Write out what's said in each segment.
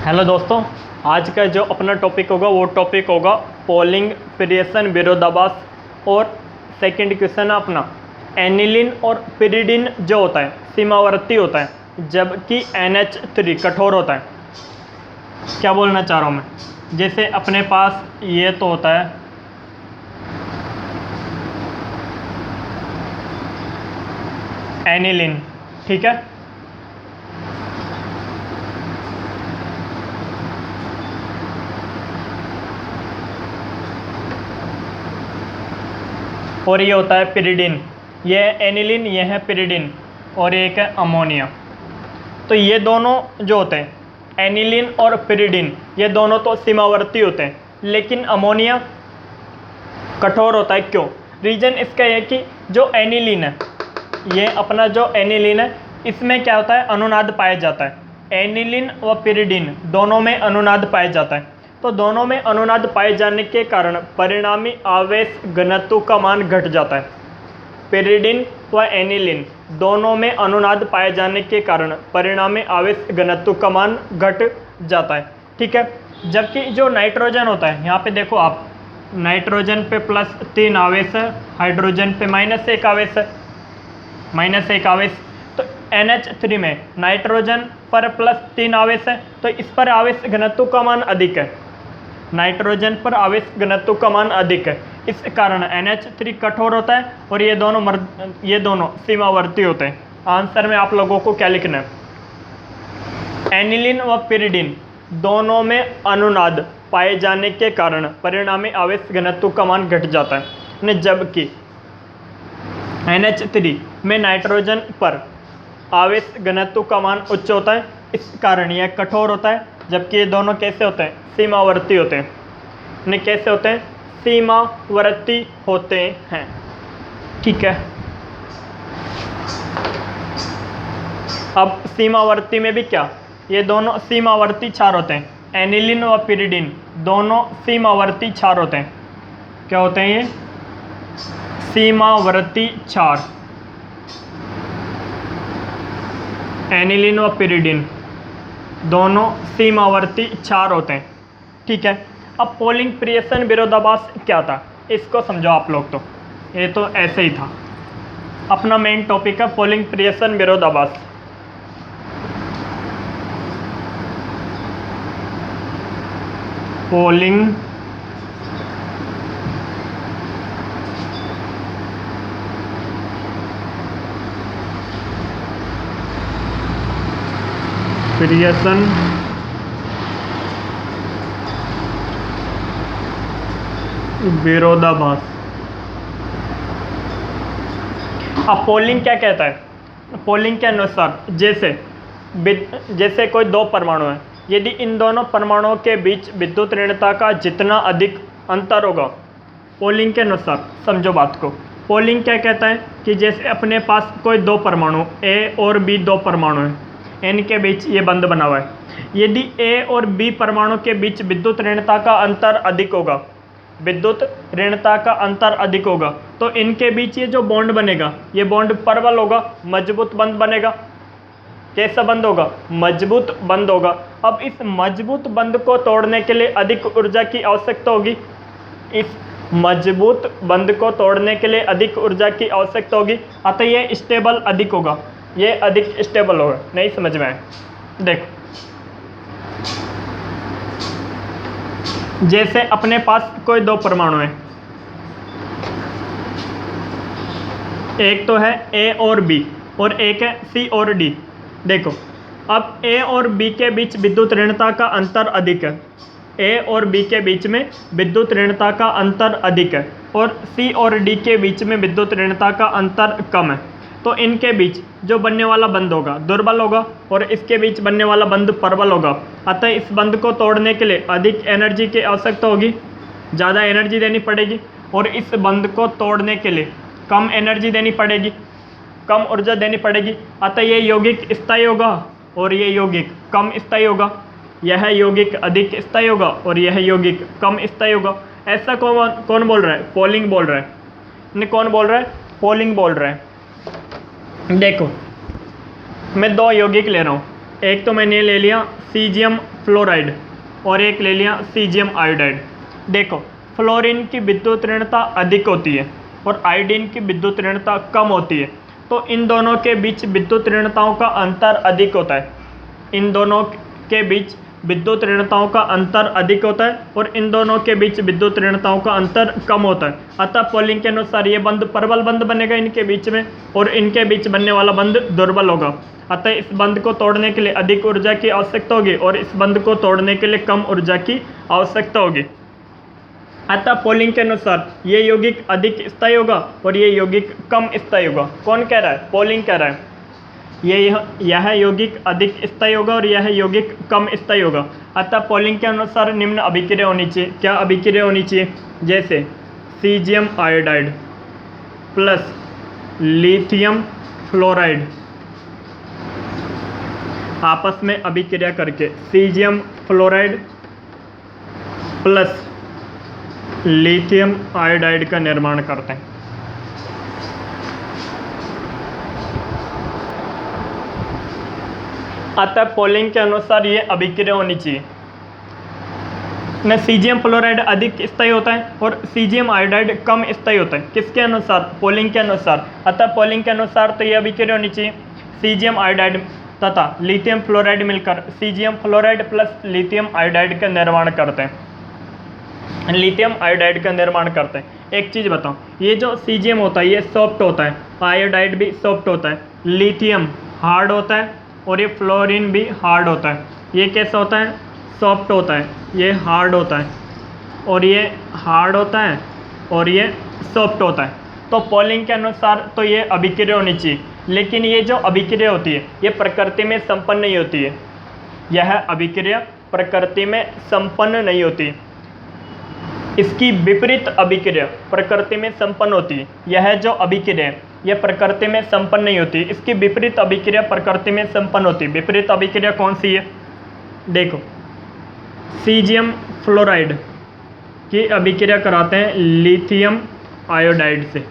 Hello दोस्तों, आज का जो अपना टॉपिक होगा वो टॉपिक होगा पोलिंग पिरियसन विरोधाभास। और सेकंड क्वेश्चन है अपना एनिलीन और पिरिडीन जो होता है सीमावर्ती होता है, जबकि NH3 कठोर होता है। क्या बोलना चाह रहा हूँ मैं, जैसे अपने पास ये तो होता है एनिलीन, ठीक है। और ये होता है पिरिडीन, ये है एनिलीन, ये है पिरिडीन, और एक है अमोनिया। तो ये दोनों जो होते हैं एनिलीन और पिरिडीन, ये दोनों तो सीमावर्ती होते हैं, लेकिन अमोनिया कठोर होता है। क्यों? रीज़न इसका है कि जो एनिलीन है, ये अपना जो एनिलीन है, इसमें क्या होता है, अनुनाद पाया जाता है। एनिलीन व पिरिडीन दोनों में अनुनाद पाया जाता है। तो दोनों में अनुनाद पाए जाने के कारण परिणामी आवेश घनत्व का मान घट जाता है। पिरिडीन व एनिलीन दोनों में अनुनाद पाए जाने के कारण परिणामी आवेश घनत्व का मान घट जाता है, ठीक है। जबकि जो नाइट्रोजन होता है, यहाँ पे देखो आप, नाइट्रोजन पे +3 आवेश है, हाइड्रोजन पे -1 आवेश है, -1 आवेश। तो NH3 में नाइट्रोजन पर +3 आवेश है, तो इस पर आवेश घनत्व का मान अधिक है। नाइट्रोजन पर आवेश घनत्व का मान अधिक है, इस कारण NH3 कठोर होता है और ये दोनों सीमावर्ती होते हैं। आंसर में आप लोगों को क्या लिखना है, एनिलीन व पिरिडीन दोनों में अनुनाद पाए जाने के कारण परिणामी आवेश घनत्व का मान घट जाता है, जबकि NH3 में नाइट्रोजन पर आवेश घनत्व का मान उच्च होता है, इस कारण यह कठोर होता है। जबकि ये दोनों कैसे होते हैं, सीमावर्ती होते हैं। कैसे होते हैं, सीमावर्ती होते हैं, ठीक है। अब सीमावर्ती में भी क्या, ये दोनों सीमावर्ती क्षार होते हैं। एनिलीन व पिरिडीन दोनों सीमावर्ती क्षार होते हैं। क्या होते हैं ये, सीमावर्ती क्षार। एनिलीन व पिरिडीन दोनों सीमावर्ती क्षार होते हैं, ठीक है। अब पोलिंग पिरियसन विरोधाभास क्या था, इसको समझो आप लोग। तो ये तो ऐसे ही था, अपना मेन टॉपिक है पोलिंग पिरियसन विरोधाभास। पोलिंग पिरियसन विरोधाभास। अब पोलिंग क्या कहता है, पोलिंग के अनुसार जैसे कोई दो परमाणु है, यदि इन दोनों परमाणुओं के बीच विद्युत ऋणता का जितना अधिक अंतर होगा, पोलिंग के अनुसार समझो बात को। पोलिंग क्या कहता है कि जैसे अपने पास कोई दो परमाणु A और B दो परमाणु हैं, इनके बीच ये बंध बना हुआ है। यदि A और B परमाणु के बीच विद्युत ऋणता का अंतर अधिक होगा, विद्युत ऋणता का अंतर अधिक होगा, तो इनके बीच ये जो बॉन्ड बनेगा, ये बॉन्ड प्रबल होगा, मजबूत बंध बनेगा। कैसा बंध होगा, मजबूत बंध होगा। अब इस मजबूत बंध को तोड़ने के लिए अधिक ऊर्जा की आवश्यकता होगी। इस मजबूत बंध को तोड़ने के लिए अधिक ऊर्जा की आवश्यकता होगी, अतः ये स्टेबल अधिक होगा, ये अधिक स्टेबल होगा। नहीं समझ में आए, देखो जैसे अपने पास कोई दो परमाणु है, एक तो है A और B और एक है C और D। देखो अब A और B के बीच विद्युत ऋणता का अंतर अधिक है, A और B के बीच में विद्युत ऋणता का अंतर अधिक है, और C और D के बीच में विद्युत ऋणता का अंतर कम है। तो इनके बीच जो बनने वाला बंध होगा दुर्बल होगा और इसके बीच बनने वाला बंध प्रबल होगा। अतः इस बंध को तोड़ने के लिए अधिक एनर्जी की आवश्यकता होगी, ज़्यादा एनर्जी देनी पड़ेगी, और इस बंध को तोड़ने के लिए कम एनर्जी देनी पड़ेगी, कम ऊर्जा देनी पड़ेगी। अतः ये यौगिक स्थायी होगा और ये यौगिक कम स्थायी होगा। यह यौगिक अधिक स्थायी होगा और यह यौगिक कम स्थायी होगा। ऐसा कौन बोल रहा है, पोलिंग बोल रहा है। कौन बोल रहा है, पोलिंग बोल रहा है। देखो मैं दो यौगिक ले रहा हूँ, एक तो मैंने ले लिया सीजियम फ्लोराइड और एक ले लिया सीजियम आयोडाइड। देखो, फ्लोरीन की विद्युत ऋणता अधिक होती है और आयोडीन की विद्युत ऋणता कम होती है, तो इन दोनों के बीच विद्युत ऋणताओं का अंतर अधिक होता है। इन दोनों के बीच विद्युत ऋणताओं का अंतर अधिक होता है और इन दोनों के बीच विद्युत ऋणताओं का अंतर कम होता है। अतः पोलिंग के अनुसार ये बंध प्रबल बंध बनेगा इनके बीच में, और इनके बीच बनने वाला बंध दुर्बल होगा। अतः इस बंध को तोड़ने के लिए अधिक ऊर्जा की आवश्यकता होगी और इस बंध को तोड़ने के लिए कम ऊर्जा की आवश्यकता होगी। अतः पोलिंग के अनुसार ये यौगिक अधिक स्थायी होगा और ये यौगिक कम स्थायी होगा। कौन कह रहा है? पोलिंग कह रहा है। यह यौगिक अधिक स्थायी होगा और यह यौगिक कम स्थायी होगा। अतः पोलिंग के अनुसार निम्न अभिक्रिया होनी चाहिए। क्या अभिक्रिया होनी चाहिए? जैसे caesium iodide plus lithium fluoride आपस में अभिक्रिया करके caesium fluoride plus lithium iodide का निर्माण करते हैं। अतः पोलिंग के अनुसार ये अभिक्रिया होनी चाहिए। न सीजियम फ्लोराइड अधिक स्थायी होता है और सीजियम आयोडाइड कम स्थायी होता है। किसके अनुसार? पोलिंग के अनुसार। अतः पोलिंग के अनुसार तो ये अभिक्रिया होनी चाहिए। सीजियम आयोडाइड तथा लिथियम फ्लोराइड मिलकर caesium fluoride plus lithium iodide का निर्माण करते हैं। लिथियम आयोडाइड का निर्माण करते हैं। एक चीज़ बताओ, ये जो सीजियम होता है ये सॉफ्ट होता है, आयोडाइड भी सॉफ्ट होता है, लिथियम हार्ड होता है और ये फ्लोरीन भी हार्ड होता है। ये कैसा होता है? सॉफ्ट होता है, ये हार्ड होता है और ये हार्ड होता है और ये सॉफ्ट होता है। तो पोलिंग के अनुसार तो ये अभिक्रिया होनी चाहिए, लेकिन ये जो अभिक्रिया होती है ये प्रकृति में संपन्न नहीं होती है। यह अभिक्रिया प्रकृति में संपन्न नहीं होती, इसकी विपरीत अभिक्रिया प्रकृति में संपन्न होती है। यह जो अभिक्रिया है यह प्रकृति में संपन्न नहीं होती, इसकी विपरीत अभिक्रिया प्रकृति में संपन्न होती है। विपरीत अभिक्रिया कौन सी है? देखो, सीजियम फ्लोराइड की अभिक्रिया कराते हैं लिथियम आयोडाइड से।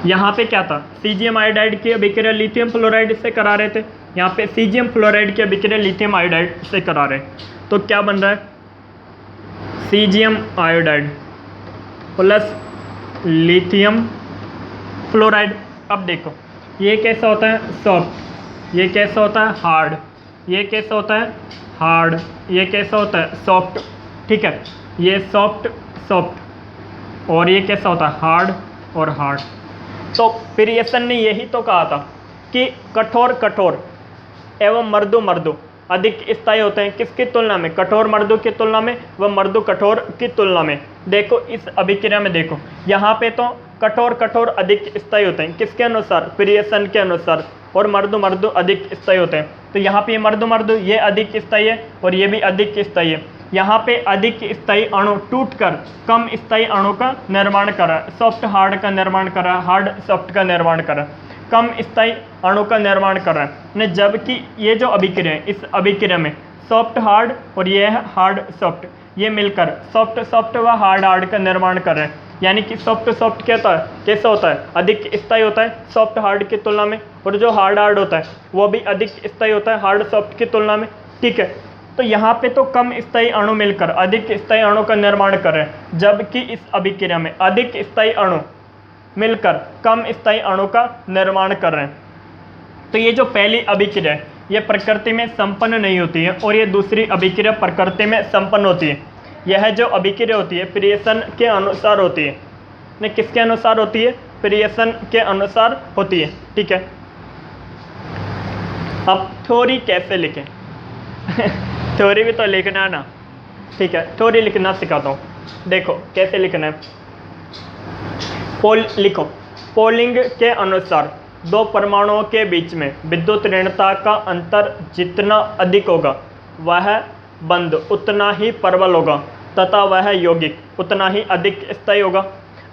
यहाँ पे क्या था? सीजियम आयोडाइड की अभिक्रिया लिथियम फ्लोराइड से करा रहे थे, यहाँ पे सीजियम फ्लोराइड की अभिक्रिया लिथियम आयोडाइड से करा रहे हैं। तो क्या बन रहा है? Caesium iodide plus lithium fluoride. अब देखो, ये कैसा होता है? सॉफ्ट। ये कैसा होता है? हार्ड। ये कैसा होता है? हार्ड। ये कैसा होता है? सॉफ्ट। ठीक है, ये सॉफ्ट सॉफ्ट और ये कैसा होता है? हार्ड और हार्ड। तो पियर्सन ने यही तो कहा था कि कठोर कठोर एवं मृदु मृदु अधिक स्थायी होते हैं। किसकी तुलना में? कठोर मृदु की तुलना में व मृदु कठोर की तुलना में। देखो इस अभिक्रिया में देखो, यहाँ पे तो कठोर कठोर अधिक स्थायी होते हैं। किसके अनुसार? पियर्सन के अनुसार। और मृदु मृदु अधिक स्थायी होते हैं। तो यहाँ पे मृदु मृदु ये अधिक स्थायी है और ये भी अधिक स्थायी है। यहाँ पे अधिक स्थायी अणु टूटकर कम स्थायी अणु का निर्माण करा, सॉफ्ट हार्ड का निर्माण करा, हार्ड सॉफ्ट का निर्माण करा, कम स्थायी अणु का निर्माण कर रहा है। जबकि ये जो अभिक्रिया है इस अभिक्रिया में सॉफ्ट हार्ड और ये है हार्ड सॉफ्ट, ये मिलकर सॉफ्ट सॉफ्ट व हार्ड हार्ड का निर्माण कर रहे हैं। यानी कि सॉफ्ट सॉफ्ट क्या होता है? कैसा होता है? अधिक स्थायी होता है सॉफ्ट हार्ड की तुलना में, और जो हार्ड हार्ड होता है वो भी अधिक स्थायी होता है हार्ड सॉफ्ट की तुलना में। ठीक है, तो यहाँ पे तो कम स्थायी अणु मिलकर अधिक स्थायी अणु का निर्माण कर रहे हैं, जबकि इस अभिक्रिया में अधिक स्थायी अणु मिलकर कम स्थायी अणु का निर्माण कर रहे हैं। तो ये जो पहली अभिक्रिया है ये प्रकृति में संपन्न नहीं होती है और ये दूसरी अभिक्रिया प्रकृति में संपन्न होती है। यह जो अभिक्रिया होती है पियर्सन के अनुसार होती है। ने किसके अनुसार होती है? पियर्सन के अनुसार होती है। ठीक है, अब थ्योरी कैसे लिखें? थ्योरी भी तो लिखना है ना। ठीक है, थ्योरी लिखना सिखाता हूँ। देखो कैसे लिखना है। लिखो, पोलिंग के अनुसार दो परमाणुओं के बीच में विद्युत ऋणता का अंतर जितना अधिक होगा वह बंध उतना ही प्रबल होगा तथा वह यौगिक उतना ही अधिक स्थायी होगा।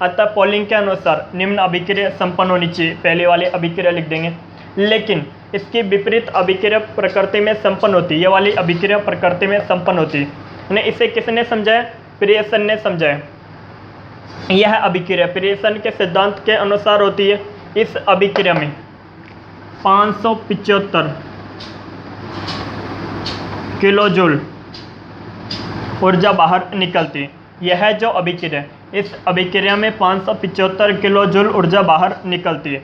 अतः पोलिंग के अनुसार निम्न अभिक्रिया संपन्न होनी चाहिए। पहले वाली अभिक्रिया लिख देंगे, लेकिन इसकी विपरीत अभिक्रिया प्रकृति में संपन्न होती है। ये वाली अभिक्रिया प्रकृति में संपन्न होती है। इसे किसने समझाया? पियर्सन ने समझाया। यह अभिक्रिया पियर्सन के सिद्धांत के अनुसार होती है। इस अभिक्रिया में 575 किलो जूल ऊर्जा बाहर निकलती है। यह जो अभिक्रिया है, इस अभिक्रिया में 575 किलो जूल ऊर्जा बाहर निकलती है।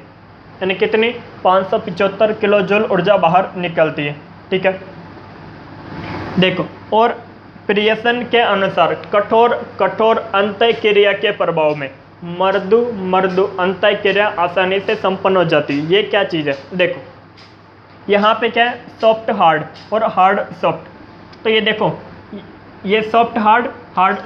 यानी कितनी? 575 किलो जूल ऊर्जा बाहर निकलती है। ठीक है, देखो, और प्रियसन के अनुसार कठोर अंतःक्रिया के प्रभाव में मृदु अंतःक्रिया आसानी से संपन्न हो जाती है। ये क्या चीज़ है? देखो यहाँ पे क्या है, सॉफ्ट हार्ड और हार्ड सॉफ्ट। तो ये देखो, ये सॉफ्ट हार्ड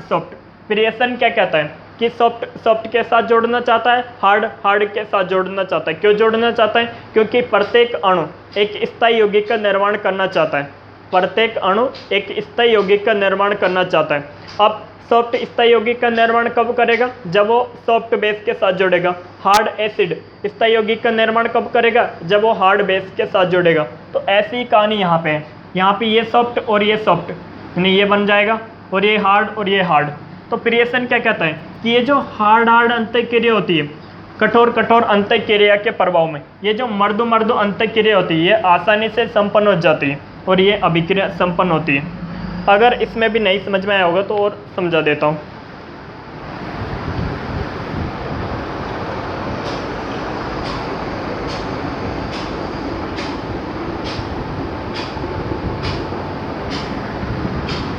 सॉफ्ट। प्रियसन क्या कहता है कि सॉफ्ट के साथ जोड़ना चाहता है, हार्ड के साथ जोड़ना चाहता है। क्यों जोड़ना चाहता है? क्योंकि प्रत्येक अणु एक स्थायी यौगिक का निर्माण करना चाहता है। प्रत्येक अणु एक स्थायी यौगिक का निर्माण करना चाहता है। अब सॉफ्ट स्थायी यौगिक का निर्माण कब करेगा? जब वो सॉफ्ट बेस के साथ जोड़ेगा। हार्ड एसिड स्थायी यौगिक का निर्माण कब करेगा? जब वो हार्ड बेस के साथ जोड़ेगा। तो ऐसी कहानी यहाँ पे है। यहाँ पे ये सॉफ्ट और ये सॉफ्ट, यानी ये बन जाएगा, और ये हार्ड और ये हार्ड। तो प्रियसन क्या कहता है कि ये जो हार्ड अंतःक्रिया होती है, कठोर अंतःक्रिया के प्रभाव में ये जो मृदु अंतःक्रिया होती है, ये आसानी से संपन्न हो जाती है और ये अभिक्रिया संपन्न होती है। अगर इसमें भी नहीं समझ में आया होगा तो और समझा देता हूँ।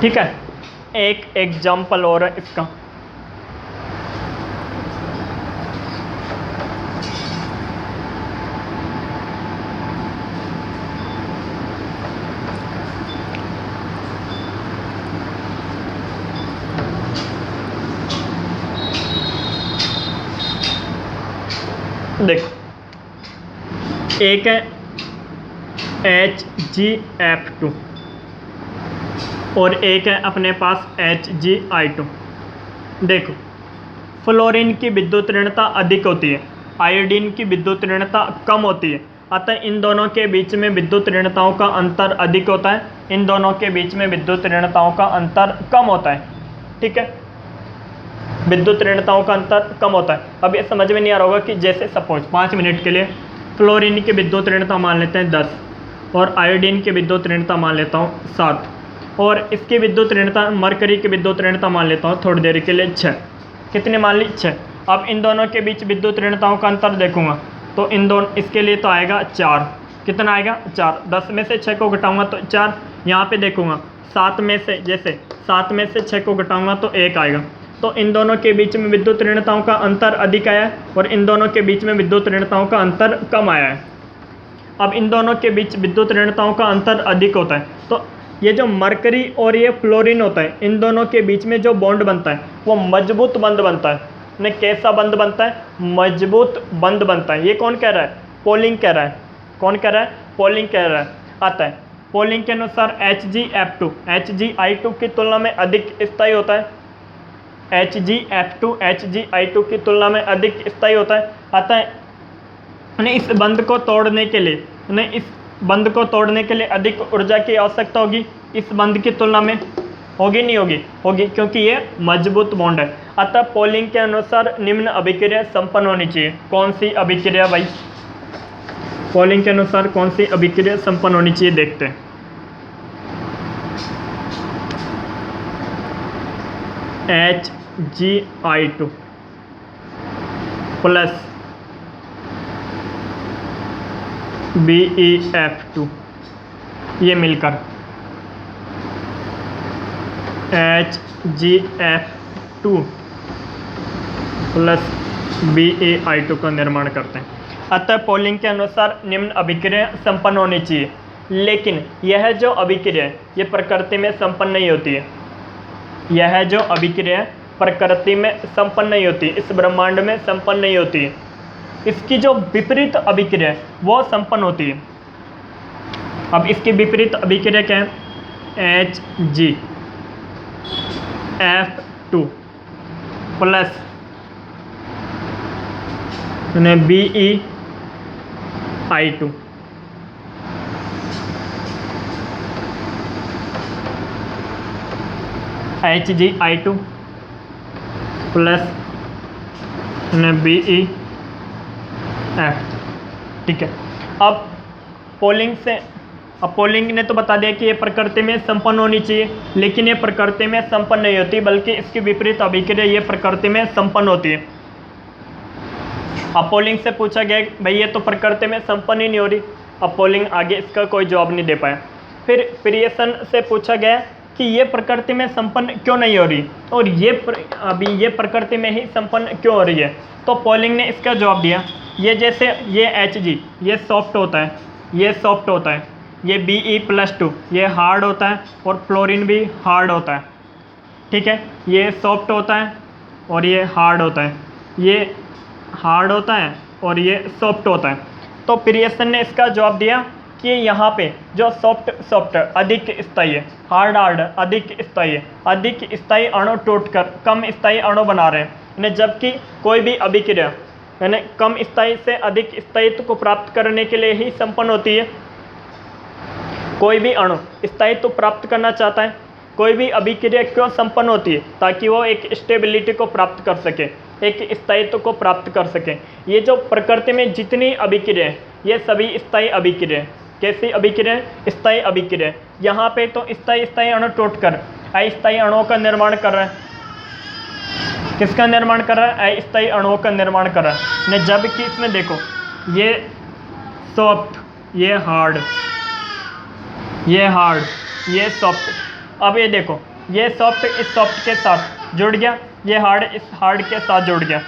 ठीक है, एक एग्जाम्पल और है इसका। देखो, एक है HgF2 और एक है अपने पास HgI2। देखो, फ्लोरीन की विद्युत ऋणता अधिक होती है, आयोडीन की विद्युत ऋणता कम होती है। अतः इन दोनों के बीच में विद्युत ऋणताओं का अंतर अधिक होता है, इन दोनों के बीच में विद्युत ऋणताओं का अंतर कम होता है। ठीक है, विद्युत ऋणताओं का अंतर कम होता है। अब ये समझ में नहीं आ रहा होगा कि जैसे सपोज 5 मिनट के लिए फ्लोरीन की विद्युत ऋणता मान लेते हैं 10 और आयोडीन की विद्युत ऋणता मान लेता हूँ 7 और इसकी विद्युत ऋणता मरकरी की विद्युत ऋणता मान लेता हूँ थोड़ी देर के लिए 6। कितनी मान ली? 6। अब इन दोनों के बीच विद्युत ऋणताओं का अंतर देखूंगा तो इन दोनों, इसके लिए तो आएगा 4। कितना आएगा? 4। 10 में से 6 को घटाऊंगा तो 4। यहाँ पे देखूंगा 7 में से, जैसे 7 में से 6 को घटाऊंगा तो 1 आएगा। तो इन दोनों के बीच में विद्युत ऋणताओं का अंतर अधिक आया है और इन दोनों के बीच में विद्युत ऋणताओं का अंतर कम आया है। अब इन दोनों के बीच विद्युत ऋणताओं का अंतर अधिक होता है, तो ये जो मरकरी और ये फ्लोरीन होता है, इन दोनों के बीच में जो बॉन्ड बनता है वो मजबूत बंध बनता है। ने कैसा बंध बनता है? मजबूत बंध बनता है। ये कौन कह रहा है? पॉलिंग कह रहा है। कौन कह रहा है? पॉलिंग कह रहा है। आता है पॉलिंग के अनुसार HgF2 HgI2 की तुलना में अधिक स्थायी होता है। HgF2 HgI2 की तुलना में अधिक स्थायी होता है। अतः इस बंध को तोड़ने के लिए अधिक ऊर्जा की आवश्यकता होगी। इस बंध की तुलना में होगी? नहीं होगी? होगी, क्योंकि ये मजबूत बॉन्ड है। अतः पॉलिंग के अनुसार निम्न अभिक्रिया संपन्न होनी चाहिए। कौन सी अभिक्रिया भाई? पॉलिंग के अनुसार कौन सी अभिक्रिया संपन्न होनी चाहिए देखते हैं। HgI2 प्लस BeF2 ये मिलकर HgF2 प्लस BeI2 का निर्माण करते हैं। अतः पॉलिंग के अनुसार निम्न अभिक्रिया संपन्न होनी चाहिए, लेकिन यह जो अभिक्रिया है ये प्रकृति में संपन्न नहीं होती है। यह जो अभिक्रिया प्रकृति में संपन्न नहीं होती, इस ब्रह्मांड में संपन्न नहीं होती है। इसकी जो विपरीत अभिक्रिया है वो संपन्न होती है। अब इसकी विपरीत अभिक्रिया क्या है? HgF2 plus BeI2 HgI2 plus BeF। ठीक है, अब पॉलिंग से अब पोलिंग ने तो बता दिया कि ये प्रकृति में संपन्न होनी चाहिए, लेकिन ये प्रकृति में संपन्न नहीं होती, बल्कि इसकी विपरीत अभिक्रिया ये प्रकृति में संपन्न होती है। अब पोलिंग से पूछा गया भाई ये तो प्रकृति में संपन्न ही नहीं हो रही। अब पोलिंग आगे इसका कोई जवाब नहीं दे पाया। फिर प्रियसन से पूछा गया कि ये प्रकृति में संपन्न क्यों नहीं हो रही और अभी ये प्रकृति में ही संपन्न क्यों हो रही है। तो पोलिंग ने इसका जवाब दिया, ये जैसे ये Hg ये सॉफ्ट होता है, ये सॉफ्ट होता है, ये Be+2 ये हार्ड होता है और फ्लोरीन भी हार्ड होता है। ठीक है, ये सॉफ्ट होता है और ये हार्ड होता है, ये हार्ड होता है और ये सॉफ्ट होता है। तो प्रियसन ने इसका जवाब दिया कि यहाँ पे जो सॉफ्ट अधिक स्थायी है, हार्ड अधिक स्थायी है, अधिक स्थायी अणु टूटकर कम स्थायी अणु बना रहे हैं, जबकि कोई भी अभिक्रिया यानी कम स्थायी से अधिक स्थायित्व को प्राप्त करने के लिए ही संपन्न होती है। कोई भी अणु स्थायित्व प्राप्त करना चाहता है, कोई भी अभिक्रिया क्यों संपन्न होती है, ताकि वो एक स्टेबिलिटी को प्राप्त कर सके, एक स्थायित्व को प्राप्त कर सके। ये जो प्रकृति में जितनी अभिक्रिया है ये सभी स्थायी अभिक्रिया है। कैसी अभिक्रिया? स्थायी अभिक्रिया। यहाँ पे तो स्थायी अणु टूटकर अस्थायी अणुओं का निर्माण कर रहा है। किसका निर्माण कर रहा है? अस्थायी अणुओं का निर्माण कर रहा है। ने जबकि इसमें देखो ये सॉफ्ट, ये हार्ड, ये सॉफ्ट। अब ये देखो ये सॉफ्ट इस सॉफ्ट के साथ जुड़ गया, ये हार्ड इस हार्ड के साथ जुड़ गया।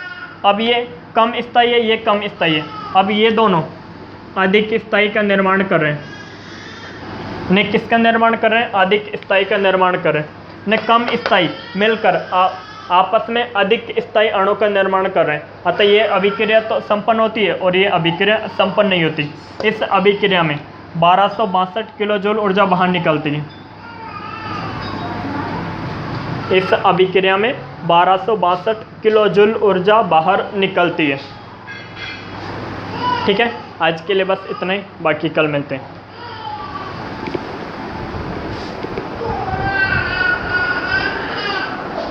अब ये कम स्थायी है, ये कम स्थायी है। अब ये दोनों अधिक स्थायी का निर्माण कर रहे हैं। ने किसका निर्माण कर रहे हैं? अधिक स्थायी का निर्माण कर रहे हैं। ने कम स्थायी मिलकर आपस में अधिक स्थायी अणु का निर्माण कर रहे हैं। अतः ये अभिक्रिया तो संपन्न होती है और ये अभिक्रिया संपन्न नहीं होती। इस अभिक्रिया में 1262 किलो जूल ऊर्जा बाहर निकलती है। इस अभिक्रिया में 1262 किलो जूल ऊर्जा बाहर निकलती है। ठीक है, आज के लिए बस इतना ही, बाकी कल मिलते हैं।